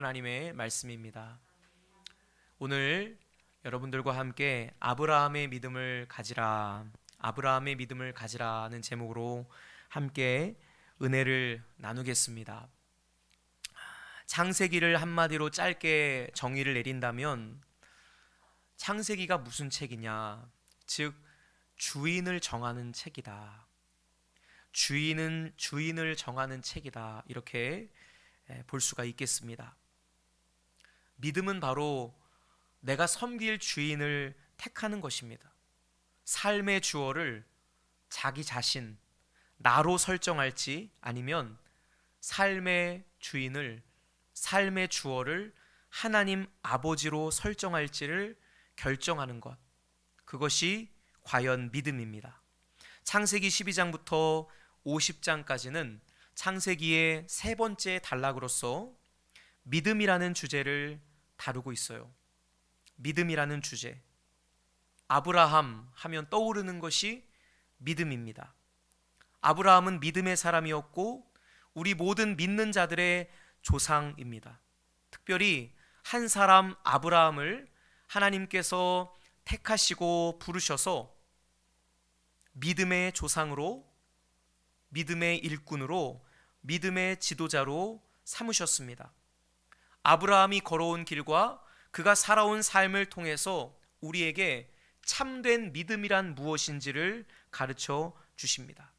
하나님의 말씀입니다. 오늘 여러분들과 함께 아브라함의 믿음을 가지라는 제목으로 함께 은혜를 나누겠습니다. 창세기를 한마디로 짧게 정의를 내린다면 창세기가 무슨 책이냐? 즉 주인을 정하는 책이다. 주인을 정하는 책이다. 이렇게 볼 수가 있겠습니다. 믿음은 바로 내가 섬길 주인을 택하는 것입니다. 삶의 주어를 자기 자신, 나로 설정할지 아니면 삶의 주어를 하나님 아버지로 설정할지를 결정하는 것. 그것이 과연 믿음입니다. 창세기 12장부터 50장까지는 창세기의 세 번째 단락으로서 믿음이라는 주제를 다루고 있어요. 믿음이라는 주제. 아브라함 하면 떠오르는 것이 믿음입니다. 아브라함은 믿음의 사람이었고 우리 모든 믿는 자들의 조상입니다. 특별히 한 사람 아브라함을 하나님께서 택하시고 부르셔서 믿음의 조상으로, 믿음의 일꾼으로, 믿음의 지도자로 삼으셨습니다. 아브라함이 걸어온 길과 그가 살아온 삶을 통해서 우리에게 참된 믿음이란 무엇인지를 가르쳐 주십니다.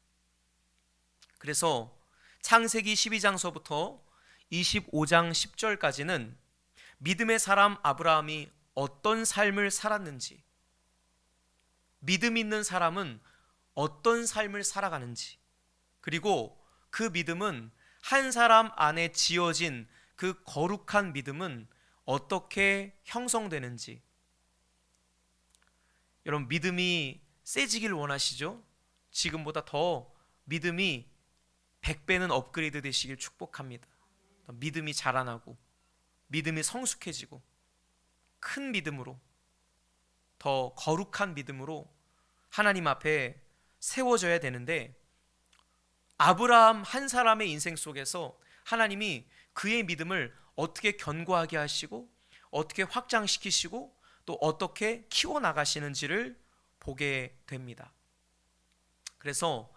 그래서 창세기 12장서부터 25장 10절까지는 믿음의 사람 아브라함이 어떤 삶을 살았는지, 믿음 있는 사람은 어떤 삶을 살아가는지, 그리고 그 믿음은 한 사람 안에 지어진 그 거룩한 믿음은 어떻게 형성되는지. 여러분, 믿음이 세지길 원하시죠? 지금보다 더 믿음이 100배는 업그레이드 되시길 축복합니다. 믿음이 자라나고 믿음이 성숙해지고 큰 믿음으로, 더 거룩한 믿음으로 하나님 앞에 세워져야 되는데, 아브라함 한 사람의 인생 속에서 하나님이 그의 믿음을 어떻게 견고하게 하시고 어떻게 확장시키시고 또 어떻게 키워나가시는지를 보게 됩니다. 그래서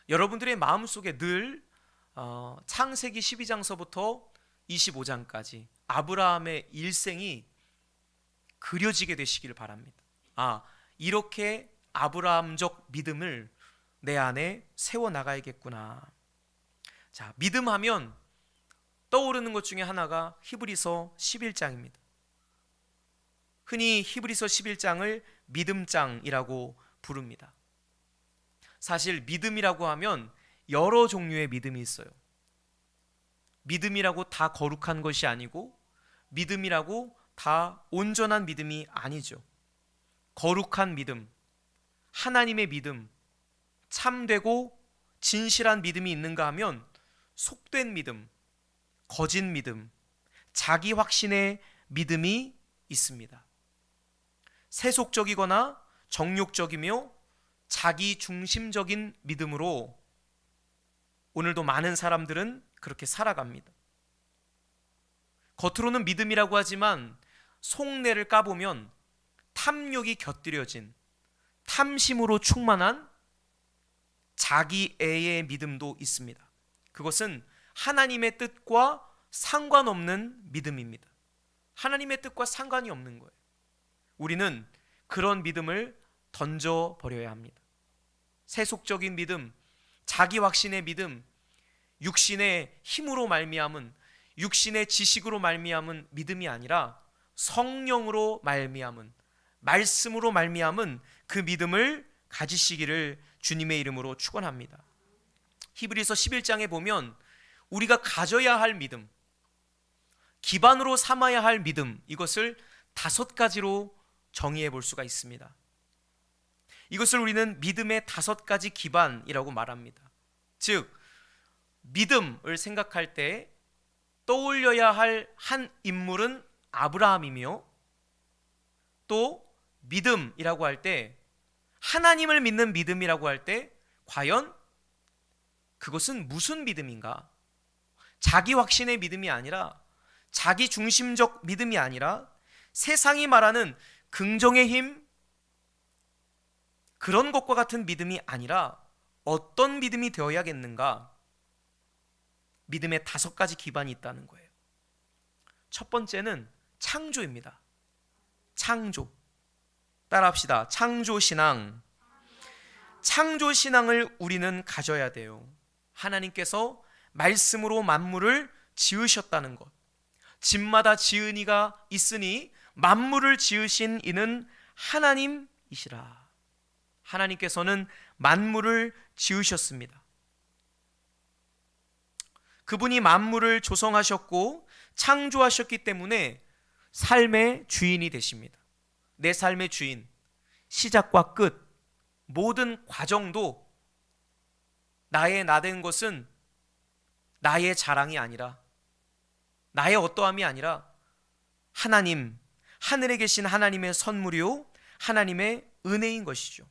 여러분들의 마음속에 늘 창세기 12장서부터 25장까지 아브라함의 일생이 그려지게 되시기를 바랍니다. 이렇게 아브라함적 믿음을 내 안에 세워나가야겠구나. 자, 믿음하면 떠오르는 것 중에 하나가 히브리서 11장입니다. 흔히 히브리서 11장을 믿음장이라고 부릅니다. 사실 믿음이라고 하면 여러 종류의 믿음이 있어요. 믿음이라고 다 거룩한 것이 아니고 믿음이라고 다 온전한 믿음이 아니죠. 거룩한 믿음, 하나님의 믿음, 참되고 진실한 믿음이 있는가 하면 속된 믿음, 거짓 믿음, 자기 확신의 믿음이 있습니다. 세속적이거나 정욕적이며 자기 중심적인 믿음으로 오늘도 많은 사람들은 그렇게 살아갑니다. 겉으로는 믿음이라고 하지만 속내를 까보면 탐욕이 곁들여진, 탐심으로 충만한 자기애의 믿음도 있습니다. 그것은 하나님의 뜻과 상관없는 믿음입니다. 하나님의 뜻과 상관이 없는 거예요. 우리는 그런 믿음을 던져버려야 합니다. 세속적인 믿음, 자기 확신의 믿음, 육신의 힘으로 말미암은, 육신의 지식으로 말미암은 믿음이 아니라 성령으로 말미암은, 말씀으로 말미암은 그 믿음을 가지시기를 주님의 이름으로 축원합니다. 히브리서 11장에 보면 우리가 가져야 할 믿음, 기반으로 삼아야 할 믿음, 이것을 5가지로 정의해 볼 수가 있습니다. 이것을 우리는 믿음의 5가지 기반이라고 말합니다. 즉, 믿음을 생각할 때 떠올려야 할 한 인물은 아브라함이며, 또 믿음이라고 할 때, 하나님을 믿는 믿음이라고 할 때 과연 그것은 무슨 믿음인가? 자기 확신의 믿음이 아니라 자기 중심적 믿음이 아니라 세상이 말하는 긍정의 힘, 그런 것과 같은 믿음이 아니라 어떤 믿음이 되어야겠는가? 믿음의 5가지 기반이 있다는 거예요. 첫 번째는 창조입니다. 창조. 따라합시다. 창조신앙. 창조신앙을 우리는 가져야 돼요. 하나님께서 말씀으로 만물을 지으셨다는 것. 집마다 지은 이가 있으니 만물을 지으신 이는 하나님이시라. 하나님께서는 만물을 지으셨습니다. 그분이 만물을 조성하셨고 창조하셨기 때문에 삶의 주인이 되십니다. 내 삶의 주인, 시작과 끝, 모든 과정도 나의 나된 것은 나의 자랑이 아니라, 나의 어떠함이 아니라 하나님, 하늘에 계신 하나님의 선물이요 하나님의 은혜인 것이죠.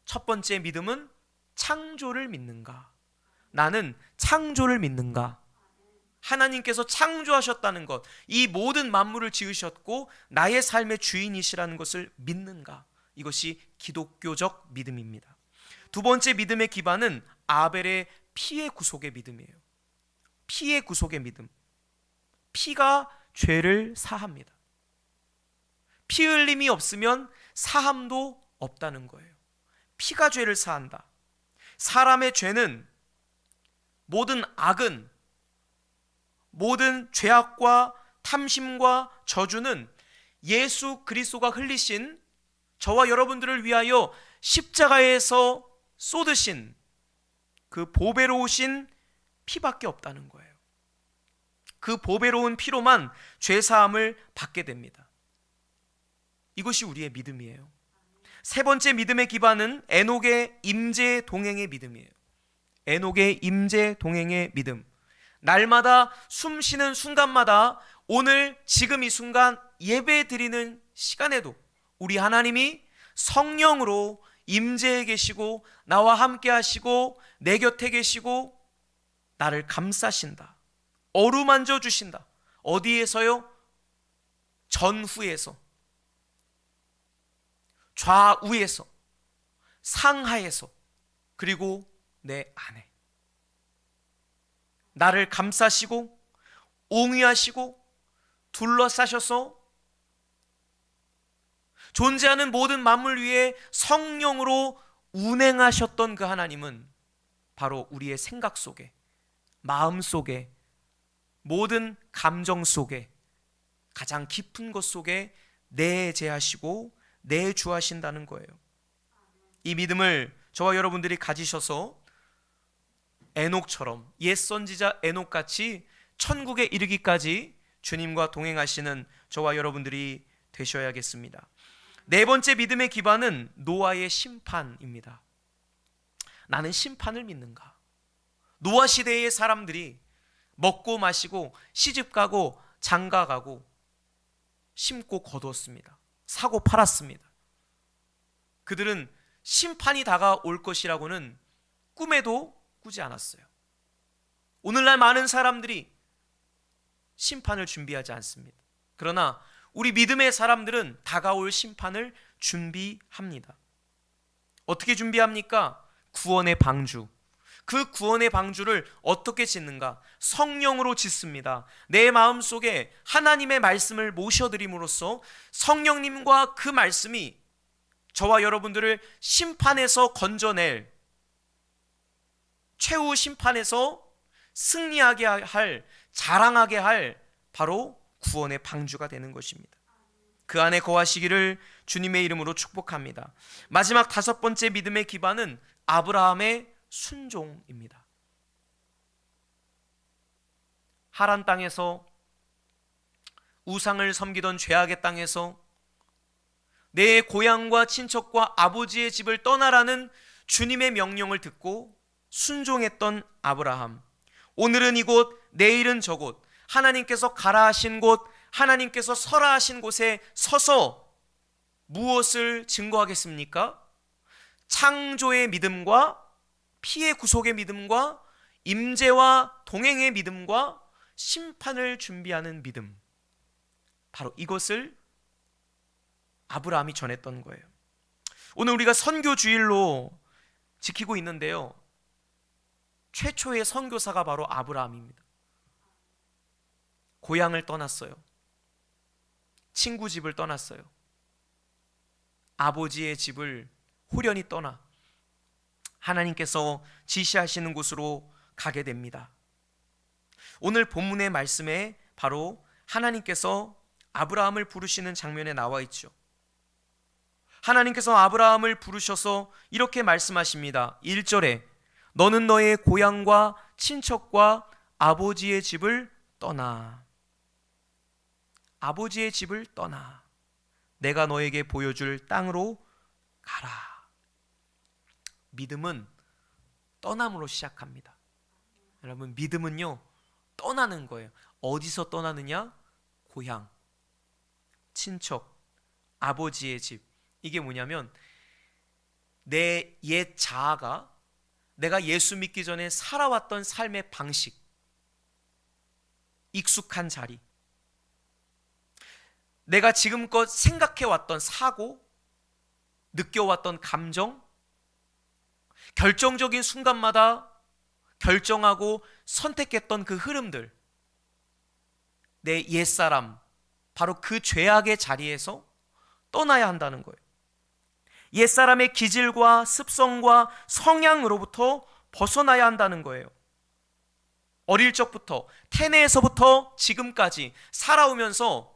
첫 번째 믿음은 창조를 믿는가? 나는 창조를 믿는가? 하나님께서 창조하셨다는 것, 이 모든 만물을 지으셨고 나의 삶의 주인이시라는 것을 믿는가? 이것이 기독교적 믿음입니다. 두 번째 믿음의 기반은 아벨의 피의 구속의 믿음이에요. 피의 구속의 믿음. 피가 죄를 사합니다. 피 흘림이 없으면 사함도 없다는 거예요. 피가 죄를 사한다. 사람의 죄는, 모든 악은, 모든 죄악과 탐심과 저주는 예수 그리스도가 흘리신, 저와 여러분들을 위하여 십자가에서 쏟으신 그 보배로우신 피밖에 없다는 거예요. 그 보배로운 피로만 죄사함을 받게 됩니다. 이것이 우리의 믿음이에요. 세 번째 믿음의 기반은 에녹의 임재 동행의 믿음이에요. 에녹의 임재 동행의 믿음. 날마다 숨 쉬는 순간마다, 오늘 지금 이 순간 예배 드리는 시간에도 우리 하나님이 성령으로 임재해 계시고 나와 함께 하시고 내 곁에 계시고 나를 감싸신다. 어루만져 주신다. 어디에서요? 전후에서, 좌우에서, 상하에서, 그리고 내 안에 나를 감싸시고 옹위하시고 둘러싸셔서 존재하는 모든 만물 위에 성령으로 운행하셨던 그 하나님은 바로 우리의 생각 속에, 마음 속에, 모든 감정 속에, 가장 깊은 것 속에 내재하시고 내주하신다는 거예요. 이 믿음을 저와 여러분들이 가지셔서 에녹처럼, 옛 선지자 에녹같이 천국에 이르기까지 주님과 동행하시는 저와 여러분들이 되셔야겠습니다. 네 번째 믿음의 기반은 노아의 심판입니다. 나는 심판을 믿는가? 노아 시대의 사람들이 먹고 마시고 시집가고 장가가고 심고 거두었습니다. 사고 팔았습니다. 그들은 심판이 다가올 것이라고는 꿈에도 꾸지 않았어요. 오늘날 많은 사람들이 심판을 준비하지 않습니다. 그러나 우리 믿음의 사람들은 다가올 심판을 준비합니다. 어떻게 준비합니까? 구원의 방주. 그 구원의 방주를 어떻게 짓는가? 성령으로 짓습니다. 내 마음속에 하나님의 말씀을 모셔드림으로써 성령님과 그 말씀이 저와 여러분들을 심판에서 건져낼, 최후 심판에서 승리하게 할, 자랑하게 할 바로 구원의 방주가 되는 것입니다. 그 안에 거하시기를 주님의 이름으로 축복합니다. 마지막 다섯 번째 믿음의 기반은 아브라함의 순종입니다. 하란 땅에서, 우상을 섬기던 죄악의 땅에서 내 고향과 친척과 아버지의 집을 떠나라는 주님의 명령을 듣고 순종했던 아브라함. 오늘은 이곳, 내일은 저곳, 하나님께서 가라 하신 곳, 하나님께서 서라 하신 곳에 서서 무엇을 증거하겠습니까? 창조의 믿음과 피의 구속의 믿음과 임재와 동행의 믿음과 심판을 준비하는 믿음, 바로 이것을 아브라함이 전했던 거예요. 오늘 우리가 선교 주일로 지키고 있는데요, 최초의 선교사가 바로 아브라함입니다. 고향을 떠났어요. 친구 집을 떠났어요. 아버지의 집을 후련히 떠나 하나님께서 지시하시는 곳으로 가게 됩니다. 오늘 본문의 말씀에 바로 하나님께서 아브라함을 부르시는 장면에 나와 있죠. 하나님께서 아브라함을 부르셔서 이렇게 말씀하십니다. 1절에 너는 너의 고향과 친척과 아버지의 집을 떠나. 아버지의 집을 떠나. 내가 너에게 보여줄 땅으로 가라. 믿음은 떠남으로 시작합니다. 여러분, 믿음은요, 떠나는 거예요. 어디서 떠나느냐? 고향, 친척, 아버지의 집. 이게 뭐냐면 내 옛 자아가 내가 예수 믿기 전에 살아왔던 삶의 방식, 익숙한 자리, 내가 지금껏 생각해왔던 사고, 느껴왔던 감정, 결정적인 순간마다 결정하고 선택했던 그 흐름들, 내 옛사람, 바로 그 죄악의 자리에서 떠나야 한다는 거예요. 옛사람의 기질과 습성과 성향으로부터 벗어나야 한다는 거예요. 어릴 적부터, 태내에서부터 지금까지 살아오면서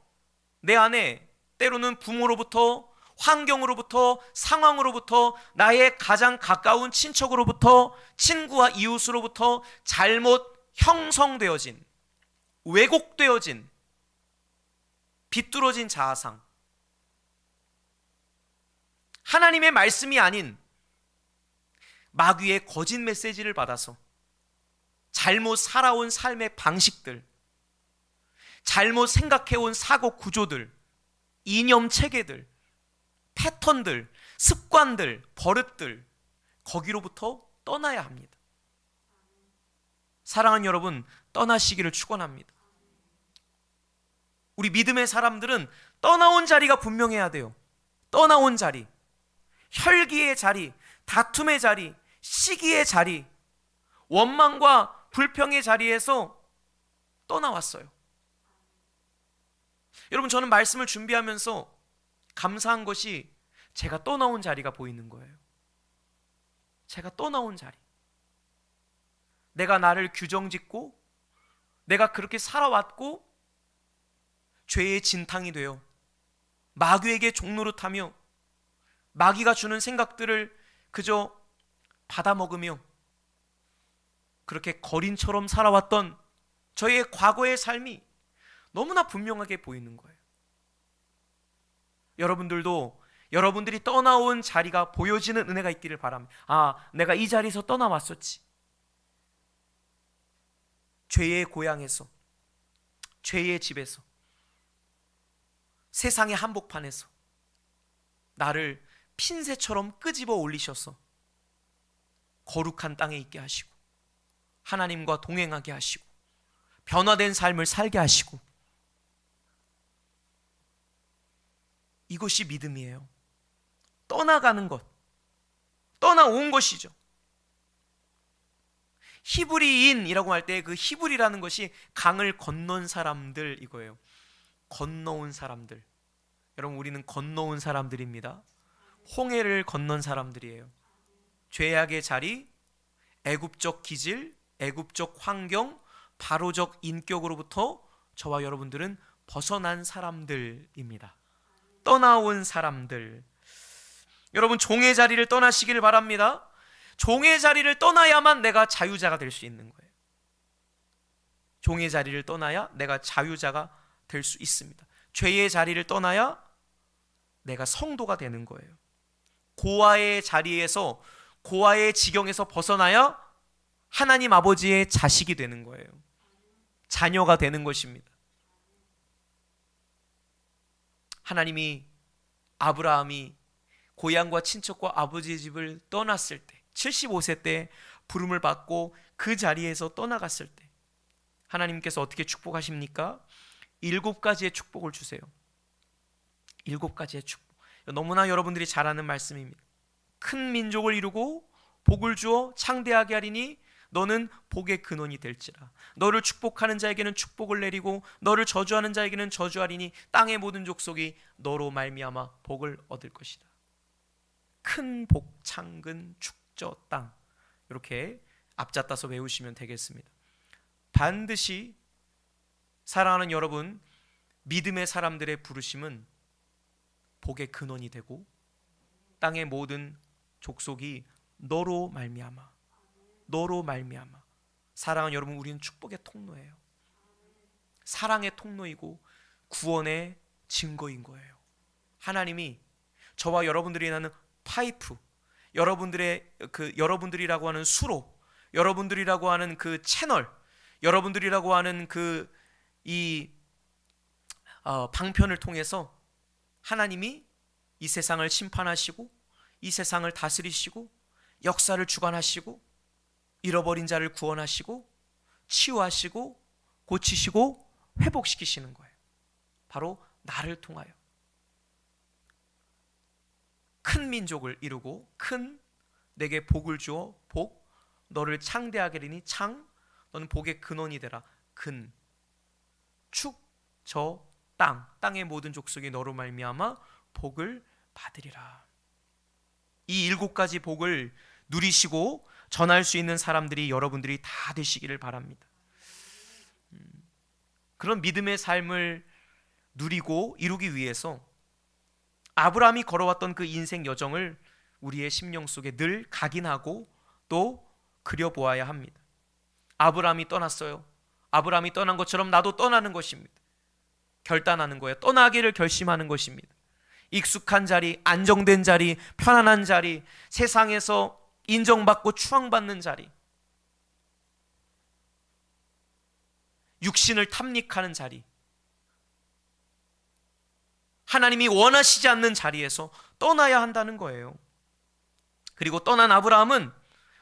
내 안에 때로는 부모로부터, 환경으로부터, 상황으로부터, 나의 가장 가까운 친척으로부터, 친구와 이웃으로부터 잘못 형성되어진, 왜곡되어진, 비뚤어진 자아상, 하나님의 말씀이 아닌 마귀의 거짓 메시지를 받아서 잘못 살아온 삶의 방식들, 잘못 생각해온 사고 구조들, 이념 체계들, 패턴들, 습관들, 버릇들, 거기로부터 떠나야 합니다. 사랑하는 여러분, 떠나시기를 축원합니다. 우리 믿음의 사람들은 떠나온 자리가 분명해야 돼요. 떠나온 자리, 혈기의 자리, 다툼의 자리, 시기의 자리, 원망과 불평의 자리에서 떠나왔어요. 여러분, 저는 말씀을 준비하면서 감사한 것이 제가 떠나온 자리가 보이는 거예요. 제가 떠나온 자리. 내가 나를 규정짓고 내가 그렇게 살아왔고 죄의 진탕이 되어 마귀에게 종노릇하며 마귀가 주는 생각들을 그저 받아먹으며 그렇게 거린처럼 살아왔던 저의 과거의 삶이 너무나 분명하게 보이는 거예요. 여러분들도 여러분들이 떠나온 자리가 보여지는 은혜가 있기를 바랍니다. 아, 내가 이 자리에서 떠나왔었지. 죄의 고향에서, 죄의 집에서, 세상의 한복판에서 나를 핀새처럼 끄집어 올리셔서 거룩한 땅에 있게 하시고 하나님과 동행하게 하시고 변화된 삶을 살게 하시고, 이것이 믿음이에요. 떠나가는 것, 떠나온 것이죠. 히브리인이라고 할 때 그 히브리라는 것이 강을 건넌 사람들, 이거예요. 건너온 사람들. 여러분, 우리는 건너온 사람들입니다. 홍해를 건넌 사람들이에요. 죄악의 자리, 애굽적 기질, 애굽적 환경, 바로적 인격으로부터 저와 여러분들은 벗어난 사람들입니다. 떠나온 사람들. 여러분, 종의 자리를 떠나시기를 바랍니다. 종의 자리를 떠나야만 내가 자유자가 될 수 있는 거예요. 종의 자리를 떠나야 내가 자유자가 될 수 있습니다. 죄의 자리를 떠나야 내가 성도가 되는 거예요. 고아의 자리에서, 고아의 지경에서 벗어나야 하나님 아버지의 자식이 되는 거예요. 자녀가 되는 것입니다. 하나님이 아브라함이 고향과 친척과 아버지의 집을 떠났을 때, 75세 때 부름을 받고 그 자리에서 떠나갔을 때, 하나님께서 어떻게 축복하십니까? 7가지의 축복을 주세요. 7가지의 축복. 너무나 여러분들이 잘 아는 말씀입니다. 큰 민족을 이루고 복을 주어 창대하게 하리니 너는 복의 근원이 될지라. 너를 축복하는 자에게는 축복을 내리고 너를 저주하는 자에게는 저주하리니 땅의 모든 족속이 너로 말미암아 복을 얻을 것이다. 큰 복, 창근, 축저, 땅, 이렇게 앞잡다서 외우시면 되겠습니다. 반드시 사랑하는 여러분, 믿음의 사람들의 부르심은 복의 근원이 되고 땅의 모든 족속이 너로 말미암아, 너로 말미암아. 사랑하는 여러분, 우리는 축복의 통로예요. 사랑의 통로이고 구원의 증거인 거예요. 하나님이 저와 여러분들이 나는 파이프, 여러분들이라고 하는 수로, 여러분들이라고 하는 그 채널, 여러분들이라고 하는 방편을 통해서 하나님이 이 세상을 심판하시고 이 세상을 다스리시고 역사를 주관하시고 잃어버린 자를 구원하시고 치유하시고 고치시고 회복시키시는 거예요. 바로 나를 통하여 큰 민족을 이루고 큰 내게 복을 주어 복, 너를 창대하게 하리니 창, 너는 복의 근원이 되라. 근, 축, 저, 땅, 땅의 모든 족속이 너로 말미암아 복을 받으리라. 이 7가지 복을 누리시고 전할 수 있는 사람들이 여러분들이 다 되시기를 바랍니다. 그런 믿음의 삶을 누리고 이루기 위해서 아브라함이 걸어왔던 그 인생 여정을 우리의 심령 속에 늘 각인하고 또 그려보아야 합니다. 아브라함이 떠났어요. 아브라함이 떠난 것처럼 나도 떠나는 것입니다. 결단하는 거예요. 떠나기를 결심하는 것입니다. 익숙한 자리, 안정된 자리, 편안한 자리, 세상에서 인정받고 추앙받는 자리, 육신을 탐닉하는 자리, 하나님이 원하시지 않는 자리에서 떠나야 한다는 거예요. 그리고 떠난 아브라함은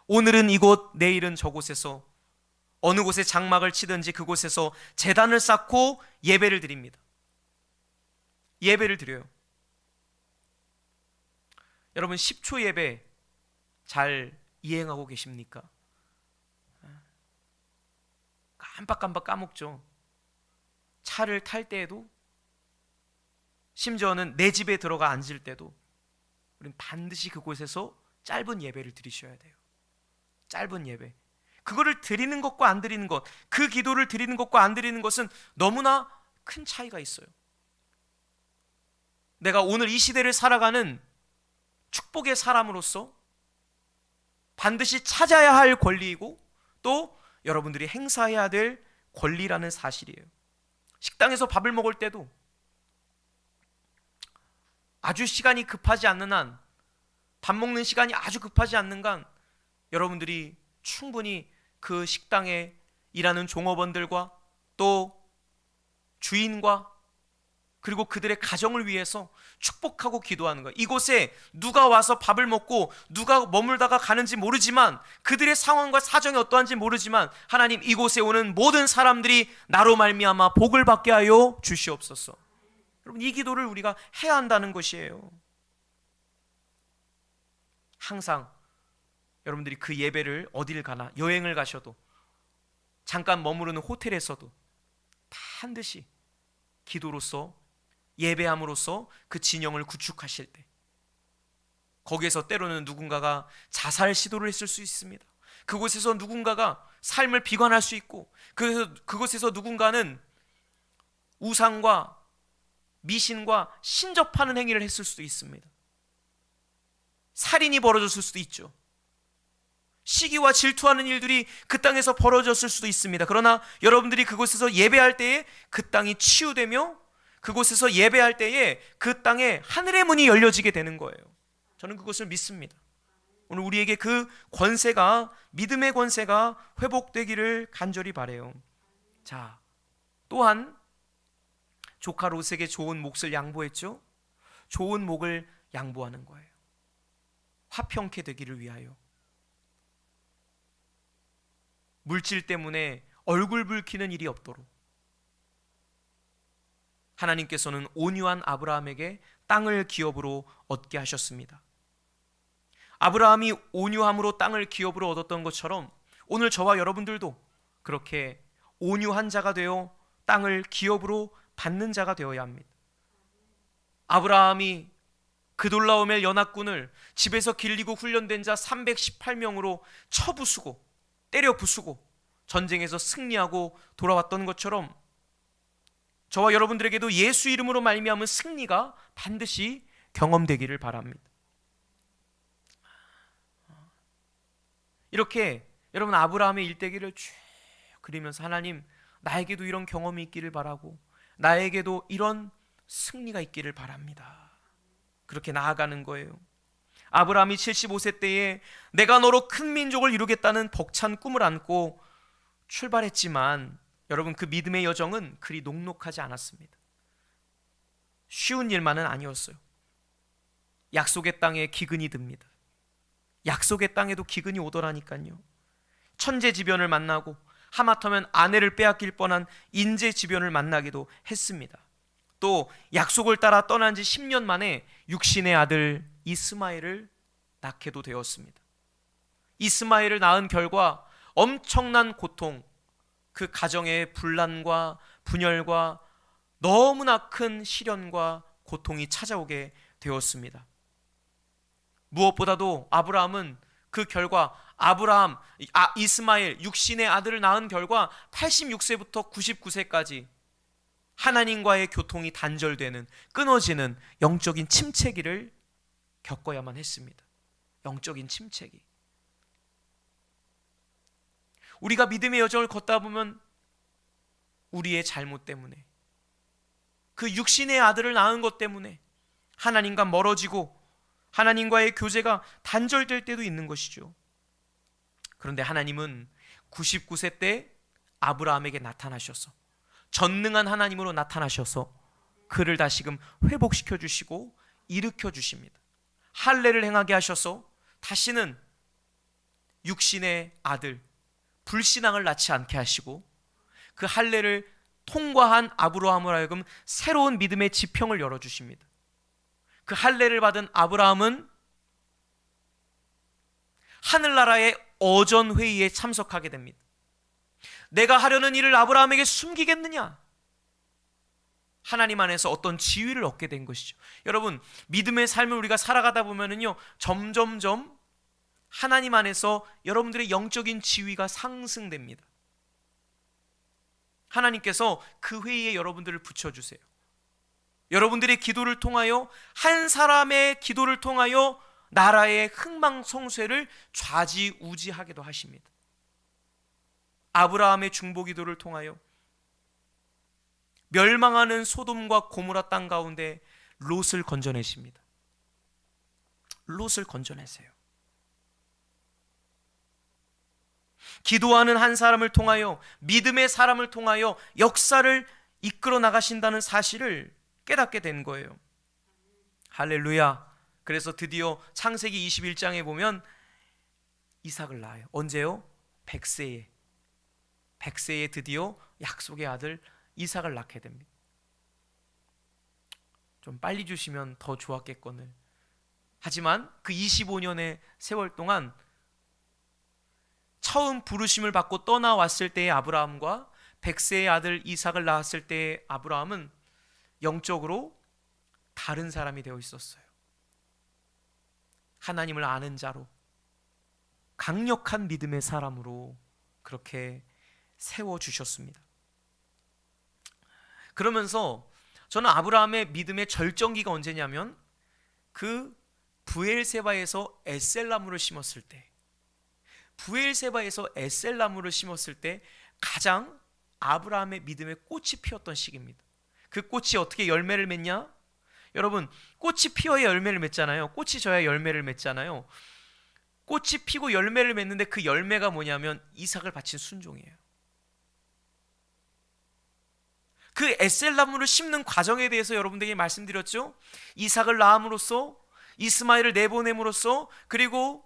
오늘은 이곳, 내일은 저곳에서 어느 곳에 장막을 치든지 그곳에서 제단을 쌓고 예배를 드립니다. 예배를 드려요. 여러분 10초 예배 잘 이행하고 계십니까? 깜빡깜빡 까먹죠. 차를 탈 때에도, 심지어는 내 집에 들어가 앉을 때도 우리는 반드시 그곳에서 짧은 예배를 드리셔야 돼요. 짧은 예배. 그거를 드리는 것과 안 드리는 것, 그 기도를 드리는 것과 안 드리는 것은 너무나 큰 차이가 있어요. 내가 오늘 이 시대를 살아가는 축복의 사람으로서 반드시 찾아야 할 권리이고 또 여러분들이 행사해야 될 권리라는 사실이에요. 식당에서 밥을 먹을 때도 아주 시간이 급하지 않는 한, 밥 먹는 시간이 아주 급하지 않는 한 여러분들이 충분히 그 식당에 일하는 종업원들과 또 주인과 그리고 그들의 가정을 위해서 축복하고 기도하는 거예요. 이곳에 누가 와서 밥을 먹고 누가 머물다가 가는지 모르지만, 그들의 상황과 사정이 어떠한지 모르지만, 하나님 이곳에 오는 모든 사람들이 나로 말미암아 복을 받게 하여 주시옵소서. 여러분, 이 기도를 우리가 해야 한다는 것이에요. 항상 여러분들이 그 예배를 어딜 가나, 여행을 가셔도, 잠깐 머무르는 호텔에서도 반드시 기도로서, 예배함으로써 그 진영을 구축하실 때, 거기에서 때로는 누군가가 자살 시도를 했을 수 있습니다. 그곳에서 누군가가 삶을 비관할 수 있고, 그곳에서 누군가는 우상과 미신과 신접하는 행위를 했을 수도 있습니다. 살인이 벌어졌을 수도 있죠. 시기와 질투하는 일들이 그 땅에서 벌어졌을 수도 있습니다. 그러나 여러분들이 그곳에서 예배할 때에 그 땅이 치유되며, 그곳에서 예배할 때에 그 땅에 하늘의 문이 열려지게 되는 거예요. 저는 그것을 믿습니다. 오늘 우리에게 그 권세가, 믿음의 권세가 회복되기를 간절히 바라요. 자, 또한 조카 롯에게 좋은 몫을 양보했죠. 좋은 목을 양보하는 거예요. 화평케 되기를 위하여. 물질 때문에 얼굴 붉히는 일이 없도록 하나님께서는 온유한 아브라함에게 땅을 기업으로 얻게 하셨습니다. 아브라함이 온유함으로 땅을 기업으로 얻었던 것처럼 오늘 저와 여러분들도 그렇게 온유한 자가 되어 땅을 기업으로 받는 자가 되어야 합니다. 아브라함이 그돌라오멜 연합군을 집에서 길리고 훈련된 자 318명으로 쳐부수고 때려 부수고 전쟁에서 승리하고 돌아왔던 것처럼 저와 여러분들에게도 예수 이름으로 말미암은 승리가 반드시 경험되기를 바랍니다. 이렇게 여러분 아브라함의 일대기를 쭉 그리면서 하나님 나에게도 이런 경험이 있기를 바라고 나에게도 이런 승리가 있기를 바랍니다. 그렇게 나아가는 거예요. 아브라함이 75세 때에 내가 너로 큰 민족을 이루겠다는 벅찬 꿈을 안고 출발했지만 여러분 그 믿음의 여정은 그리 녹록하지 않았습니다. 쉬운 일만은 아니었어요. 약속의 땅에 기근이 듭니다. 약속의 땅에도 기근이 오더라니까요. 천재지변을 만나고 하마터면 아내를 빼앗길 뻔한 인재지변을 만나기도 했습니다. 또 약속을 따라 떠난 지 10년 만에 육신의 아들 이스마엘을 낳게도 되었습니다. 이스마엘을 낳은 결과 엄청난 고통, 그 가정의 분란과 분열과 너무나 큰 시련과 고통이 찾아오게 되었습니다. 무엇보다도 아브라함은 그 결과 이스마엘 육신의 아들을 낳은 결과 86세부터 99세까지 하나님과의 교통이 단절되는 끊어지는 영적인 침체기를 겪어야만 했습니다. 영적인 침체기. 우리가 믿음의 여정을 걷다 보면 우리의 잘못 때문에 그 육신의 아들을 낳은 것 때문에 하나님과 멀어지고 하나님과의 교제가 단절될 때도 있는 것이죠. 그런데 하나님은 99세 때 아브라함에게 나타나셔서 전능한 하나님으로 나타나셔서 그를 다시금 회복시켜 주시고 일으켜 주십니다. 할례를 행하게 하셔서 다시는 육신의 아들 불신앙을 낳지 않게 하시고 그 할례를 통과한 아브라함을 하여금 새로운 믿음의 지평을 열어주십니다. 그 할례를 받은 아브라함은 하늘나라의 어전회의에 참석하게 됩니다. 내가 하려는 일을 아브라함에게 숨기겠느냐? 하나님 안에서 어떤 지위를 얻게 된 것이죠. 여러분, 믿음의 삶을 우리가 살아가다 보면은요, 점점점 하나님 안에서 여러분들의 영적인 지위가 상승됩니다. 하나님께서 그 회의에 여러분들을 붙여주세요. 여러분들의 기도를 통하여 한 사람의 기도를 통하여 나라의 흥망성쇠를 좌지우지하기도 하십니다. 아브라함의 중보기도를 통하여 멸망하는 소돔과 고모라 땅 가운데 롯을 건져내십니다. 롯을 건져내세요. 기도하는 한 사람을 통하여 믿음의 사람을 통하여 역사를 이끌어 나가신다는 사실을 깨닫게 된 거예요. 할렐루야. 그래서 드디어 창세기 21장에 보면 이삭을 낳아요. 언제요? 100세에 드디어 약속의 아들 이삭을 낳게 됩니다. 좀 빨리 주시면 더 좋았겠거늘. 하지만 그 25년의 세월 동안 처음 부르심을 받고 떠나왔을 때의 아브라함과 100세의 아들 이삭을 낳았을 때의 아브라함은 영적으로 다른 사람이 되어 있었어요. 하나님을 아는 자로 강력한 믿음의 사람으로 그렇게 세워주셨습니다. 그러면서 저는 아브라함의 믿음의 절정기가 언제냐면 그 브엘세바에서 에셀나무를 심었을 때, 브엘세바에서 에셀나무를 심었을 때 가장 아브라함의 믿음의 꽃이 피었던 시기입니다. 그 꽃이 어떻게 열매를 맺냐? 여러분, 꽃이 피어야 열매를 맺잖아요. 꽃이 져야 열매를 맺잖아요. 꽃이 피고 열매를 맺는데 그 열매가 뭐냐면 이삭을 바친 순종이에요. 그 에셀나무를 심는 과정에 대해서 여러분들에게 말씀드렸죠. 이삭을 낳음으로써, 이스마엘을 내보냄으로써, 그리고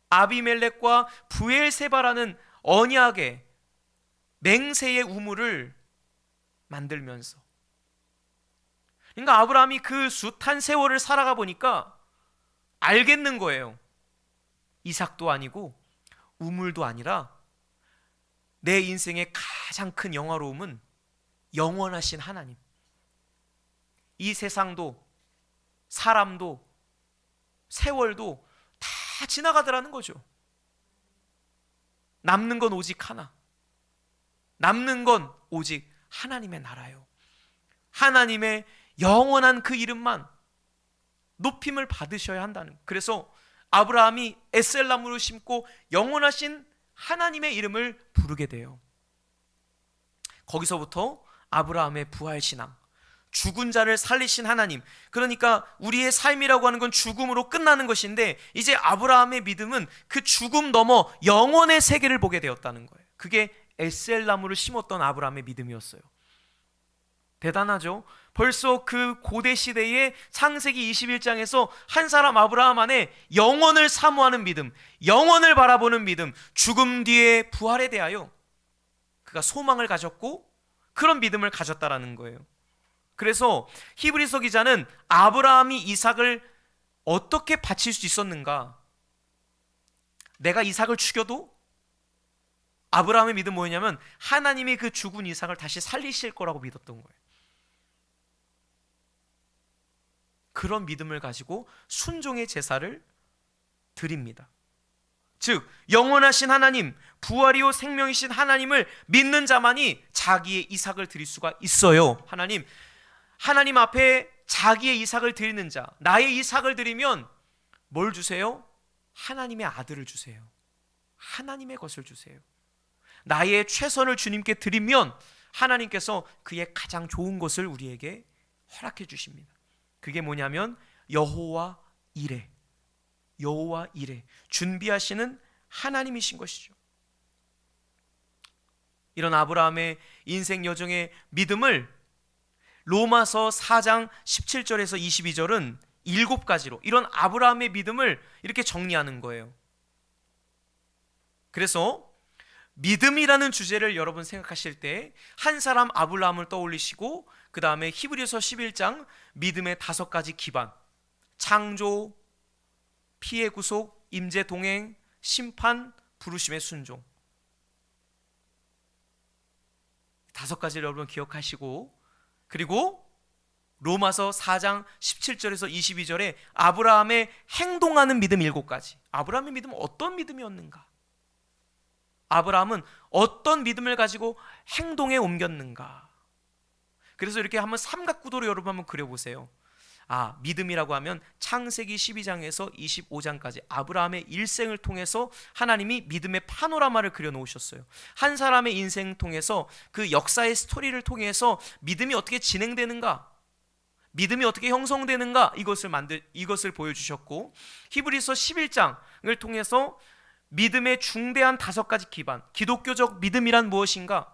아비멜렉과 브엘세바라는 언약의 맹세의 우물을 만들면서, 그러니까 아브라함이 그 숱한 세월을 살아가 보니까 알겠는 거예요. 이삭도 아니고 우물도 아니라 내 인생의 가장 큰 영화로움은 영원하신 하나님. 이 세상도 사람도 세월도 다 지나가더라는 거죠. 남는 건 오직 하나. 남는 건 오직 하나님의 나라요. 하나님의 영원한 그 이름만 높임을 받으셔야 한다는. 그래서 아브라함이 에셀나무를 심고 영원하신 하나님의 이름을 부르게 돼요. 거기서부터 아브라함의 부활신앙, 죽은 자를 살리신 하나님, 그러니까 우리의 삶이라고 하는 건 죽음으로 끝나는 것인데 이제 아브라함의 믿음은 그 죽음 넘어 영원의 세계를 보게 되었다는 거예요. 그게 에셀나무를 심었던 아브라함의 믿음이었어요. 대단하죠? 벌써 그 고대 시대의 창세기 21장에서 한 사람 아브라함 안에 영원을 사모하는 믿음, 영원을 바라보는 믿음, 죽음 뒤에 부활에 대하여 그가 소망을 가졌고 그런 믿음을 가졌다라는 거예요. 그래서 히브리서 기자는 아브라함이 이삭을 어떻게 바칠 수 있었는가? 내가 이삭을 죽여도 아브라함의 믿음 뭐였냐면 하나님이 그 죽은 이삭을 다시 살리실 거라고 믿었던 거예요. 그런 믿음을 가지고 순종의 제사를 드립니다. 즉 영원하신 하나님, 부활이요 생명이신 하나님을 믿는 자만이 자기의 이삭을 드릴 수가 있어요. 하나님 앞에 자기의 이삭을 드리는 자, 나의 이삭을 드리면 뭘 주세요? 하나님의 아들을 주세요. 하나님의 것을 주세요. 나의 최선을 주님께 드리면 하나님께서 그의 가장 좋은 것을 우리에게 허락해 주십니다. 그게 뭐냐면 여호와 이레, 여호와 이레, 준비하시는 하나님이신 것이죠. 이런 아브라함의 인생 여정의 믿음을 로마서 4장 17절에서 22절은 7가지로 이런 아브라함의 믿음을 이렇게 정리하는 거예요. 그래서 믿음이라는 주제를 여러분 생각하실 때 한 사람 아브라함을 떠올리시고 그 다음에 히브리서 11장 믿음의 5가지 기반, 창조, 피해 구속, 임재 동행, 심판, 부르심의 순종, 5가지를 여러분 기억하시고, 그리고 로마서 4장 17절에서 22절에 아브라함의 행동하는 믿음 7가지. 아브라함의 믿음은 어떤 믿음이었는가? 아브라함은 어떤 믿음을 가지고 행동에 옮겼는가? 그래서 이렇게 한번 삼각구도로 여러분 한번 그려보세요. 믿음이라고 하면 창세기 12장에서 25장까지 아브라함의 일생을 통해서 하나님이 믿음의 파노라마를 그려놓으셨어요. 한 사람의 인생 통해서 그 역사의 스토리를 통해서 믿음이 어떻게 진행되는가, 믿음이 어떻게 형성되는가, 이것을 보여주셨고, 히브리서 11장을 통해서 믿음의 중대한 5가지 기반, 기독교적 믿음이란 무엇인가,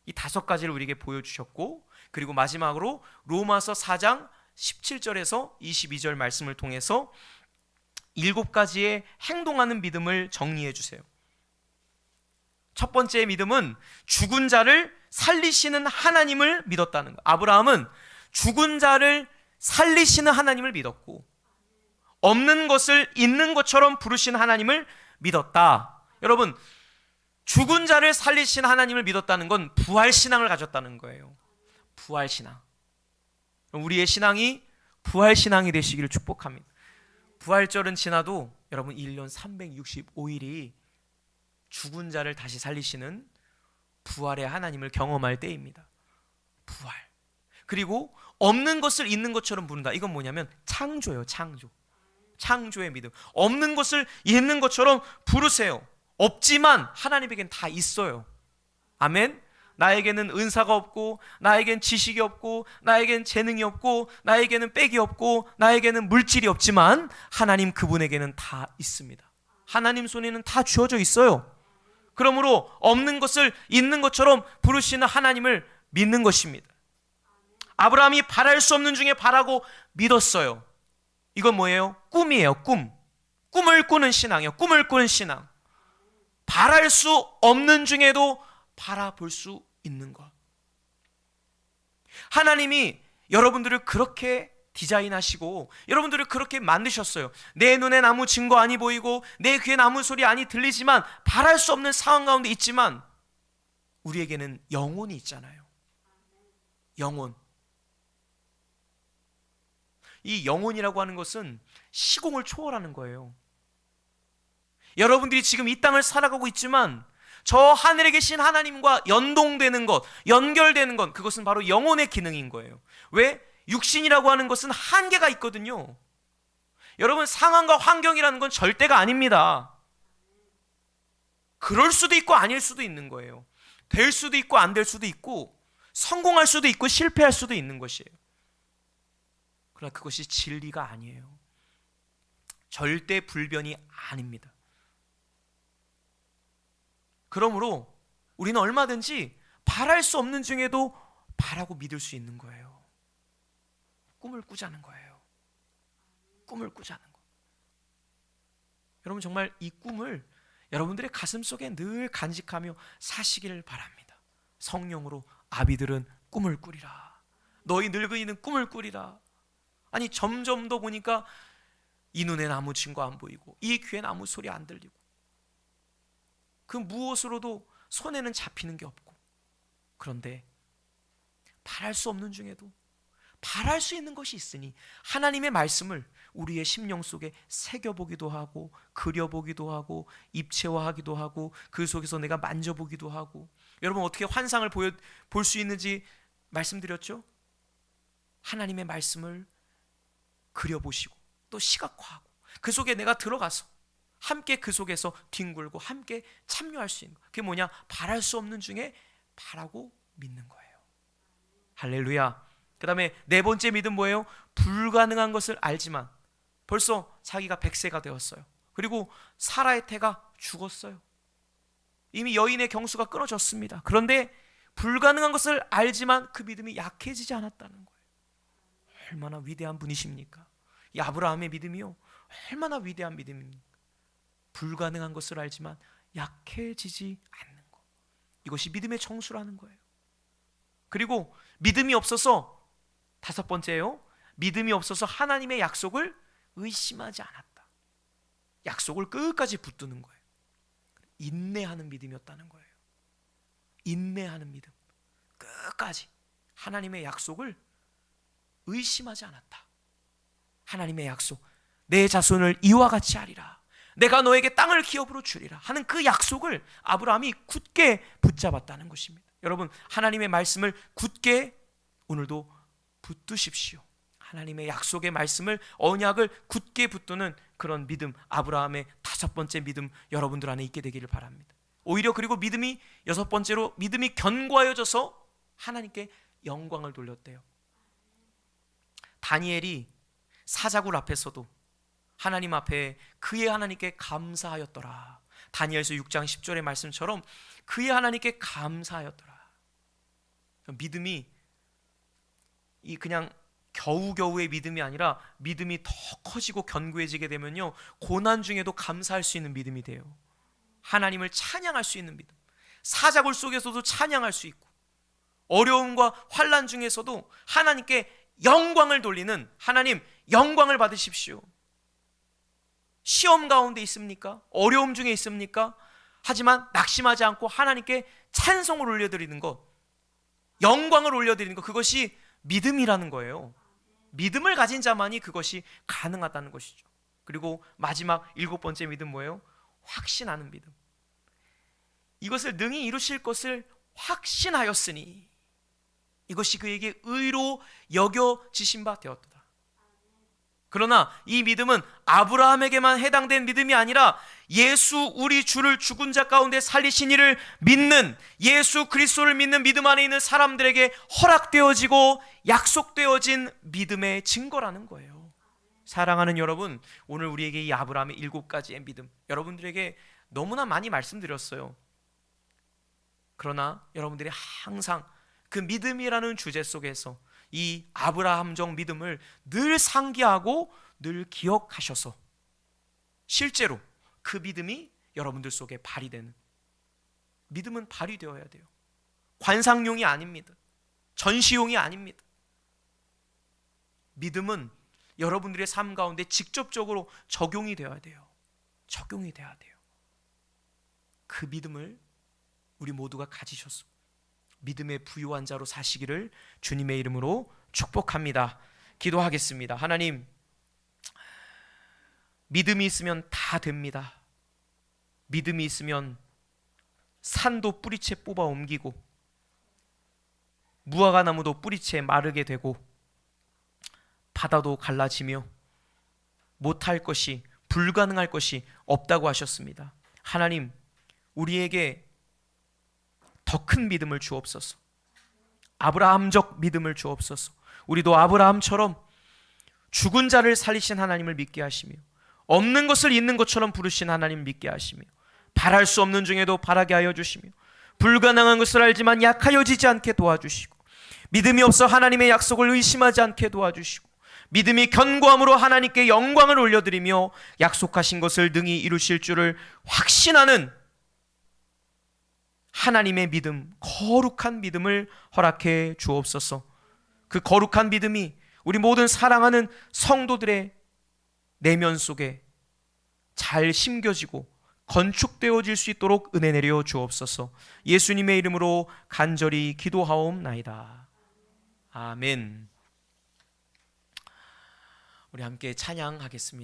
이 5가지를 우리에게 보여주셨고, 그리고 마지막으로 로마서 4장 17절에서 22절 말씀을 통해서 7가지의 행동하는 믿음을 정리해 주세요. 첫 번째 믿음은 죽은 자를 살리시는 하나님을 믿었다는 것. 아브라함은 죽은 자를 살리시는 하나님을 믿었고 없는 것을 있는 것처럼 부르신 하나님을 믿었다. 여러분, 죽은 자를 살리신 하나님을 믿었다는 건 부활신앙을 가졌다는 거예요. 부활신앙. 우리의 신앙이 부활신앙이 되시기를 축복합니다. 부활절은 지나도 여러분 1년 365일이 죽은 자를 다시 살리시는 부활의 하나님을 경험할 때입니다. 부활. 그리고 없는 것을 있는 것처럼 부른다. 이건 뭐냐면 창조예요. 창조의 믿음. 없는 것을 있는 것처럼 부르세요. 없지만 하나님에겐 다 있어요. 아멘. 나에게는 은사가 없고, 나에겐 지식이 없고, 나에겐 재능이 없고, 나에게는 빽이 없고, 나에게는 물질이 없지만 하나님 그분에게는 다 있습니다. 하나님 손에는 다 주어져 있어요. 그러므로 없는 것을 있는 것처럼 부르시는 하나님을 믿는 것입니다. 아브라함이 바랄 수 없는 중에 바라고 믿었어요. 이건 뭐예요? 꿈이에요. 꿈을 꾸는 신앙이에요. 꿈을 꾸는 신앙. 바랄 수 없는 중에도 바라볼 수 있는 것. 하나님이 여러분들을 그렇게 디자인하시고 여러분들을 그렇게 만드셨어요. 내 눈엔 아무 증거 아니 보이고 내 귀엔 아무 소리 아니 들리지만 바랄 수 없는 상황 가운데 있지만 우리에게는 영혼이 있잖아요. 영혼. 이 영혼이라고 하는 것은 시공을 초월하는 거예요. 여러분들이 지금 이 땅을 살아가고 있지만 저 하늘에 계신 하나님과 연동되는 것, 연결되는 것, 그것은 바로 영혼의 기능인 거예요. 왜? 육신이라고 하는 것은 한계가 있거든요. 여러분, 상황과 환경이라는 건 절대가 아닙니다. 그럴 수도 있고 아닐 수도 있는 거예요. 될 수도 있고 안 될 수도 있고 성공할 수도 있고 실패할 수도 있는 것이에요. 그러나 그것이 진리가 아니에요. 절대 불변이 아닙니다. 그러므로 우리는 얼마든지 바랄 수 없는 중에도 바라고 믿을 수 있는 거예요. 꿈을 꾸자는 거예요. 꿈을 꾸자는 거. 여러분, 정말 이 꿈을 여러분들의 가슴 속에 늘 간직하며 사시기를 바랍니다. 성령으로 아비들은 꿈을 꾸리라. 너희 늙은이는 꿈을 꾸리라. 아니, 점점 더 보니까 이 눈엔 아무 증거 안 보이고 이 귀엔 아무 소리 안 들리고 그 무엇으로도 손에는 잡히는 게 없고, 그런데 바랄 수 없는 중에도 바랄 수 있는 것이 있으니 하나님의 말씀을 우리의 심령 속에 새겨보기도 하고 그려보기도 하고 입체화하기도 하고 그 속에서 내가 만져보기도 하고. 여러분, 어떻게 환상을 볼 수 있는지 말씀드렸죠? 하나님의 말씀을 그려보시고 또 시각화하고 그 속에 내가 들어가서 함께 그 속에서 뒹굴고 함께 참여할 수 있는 거. 그게 뭐냐? 바랄 수 없는 중에 바라고 믿는 거예요. 할렐루야. 그 다음에 네 번째 믿음 뭐예요? 불가능한 것을 알지만 벌써 자기가 100세가 되었어요. 그리고 사라의 태가 죽었어요. 이미 여인의 경수가 끊어졌습니다. 그런데 불가능한 것을 알지만 그 믿음이 약해지지 않았다는 거예요. 얼마나 위대한 분이십니까? 이 아브라함의 믿음이요, 얼마나 위대한 믿음입니까? 불가능한 것을 알지만 약해지지 않는 것. 이것이 믿음의 정수라는 거예요. 그리고 믿음이 없어서, 다섯 번째요, 믿음이 없어서 하나님의 약속을 의심하지 않았다. 약속을 끝까지 붙드는 거예요. 인내하는 믿음이었다는 거예요. 인내하는 믿음. 끝까지 하나님의 약속을 의심하지 않았다. 하나님의 약속, 내 자손을 이와 같이 하리라, 내가 너에게 땅을 기업으로 주리라 하는 그 약속을 아브라함이 굳게 붙잡았다는 것입니다. 여러분, 하나님의 말씀을 굳게 오늘도 붙드십시오. 하나님의 약속의 말씀을, 언약을 굳게 붙드는 그런 믿음, 아브라함의 다섯 번째 믿음 여러분들 안에 있게 되기를 바랍니다. 오히려 그리고 믿음이, 여섯 번째로 믿음이 견고하여져서 하나님께 영광을 돌렸대요. 다니엘이 사자굴 앞에서도 하나님 앞에 그의 하나님께 감사하였더라. 다니엘서 6장 10절의 말씀처럼 그의 하나님께 감사하였더라. 믿음이 이 그냥 겨우겨우의 믿음이 아니라 믿음이 더 커지고 견고해지게 되면요, 고난 중에도 감사할 수 있는 믿음이 돼요. 하나님을 찬양할 수 있는 믿음. 사자굴 속에서도 찬양할 수 있고 어려움과 환난 중에서도 하나님께 영광을 돌리는, 하나님 영광을 받으십시오. 시험 가운데 있습니까? 어려움 중에 있습니까? 하지만 낙심하지 않고 하나님께 찬송을 올려드리는 것, 영광을 올려드리는 것, 그것이 믿음이라는 거예요. 믿음을 가진 자만이 그것이 가능하다는 것이죠. 그리고 마지막 일곱 번째 믿음 뭐예요? 확신하는 믿음. 이것을 능히 이루실 것을 확신하였으니 이것이 그에게 의로 여겨지신 바 되었다. 그러나 이 믿음은 아브라함에게만 해당된 믿음이 아니라 예수 우리 주를 죽은 자 가운데 살리신 이를 믿는, 예수 그리스도를 믿는 믿음 안에 있는 사람들에게 허락되어지고 약속되어진 믿음의 증거라는 거예요. 사랑하는 여러분, 오늘 우리에게 이 아브라함의 7가지의 믿음, 여러분들에게 너무나 많이 말씀드렸어요. 그러나 여러분들이 항상 그 믿음이라는 주제 속에서 이 아브라함적 믿음을 늘 상기하고 늘 기억하셔서 실제로 그 믿음이 여러분들 속에 발휘되는, 믿음은 발휘되어야 돼요. 관상용이 아닙니다. 전시용이 아닙니다. 믿음은 여러분들의 삶 가운데 직접적으로 적용이 되어야 돼요. 적용이 돼야 돼요. 그 믿음을 우리 모두가 가지셔서 믿음의 부유한 자로 사시기를 주님의 이름으로 축복합니다. 기도하겠습니다. 하나님, 믿음이 있으면 다 됩니다. 믿음이 있으면 산도 뿌리채 뽑아 옮기고 무화과나무도 뿌리채 마르게 되고 바다도 갈라지며 못할 것이, 불가능할 것이 없다고 하셨습니다. 하나님, 우리에게 더 큰 믿음을 주옵소서. 아브라함적 믿음을 주옵소서. 우리도 아브라함처럼 죽은 자를 살리신 하나님을 믿게 하시며 없는 것을 있는 것처럼 부르신 하나님을 믿게 하시며 바랄 수 없는 중에도 바라게 하여 주시며 불가능한 것을 알지만 약하여지지 않게 도와주시고 믿음이 없어 하나님의 약속을 의심하지 않게 도와주시고 믿음이 견고함으로 하나님께 영광을 올려드리며 약속하신 것을 능히 이루실 줄을 확신하는 하나님의 믿음, 거룩한 믿음을 허락해 주옵소서. 그 거룩한 믿음이 우리 모든 사랑하는 성도들의 내면 속에 잘 심겨지고 건축되어질 수 있도록 은혜 내려 주옵소서. 예수님의 이름으로 간절히 기도하옵나이다. 아멘. 우리 함께 찬양하겠습니다.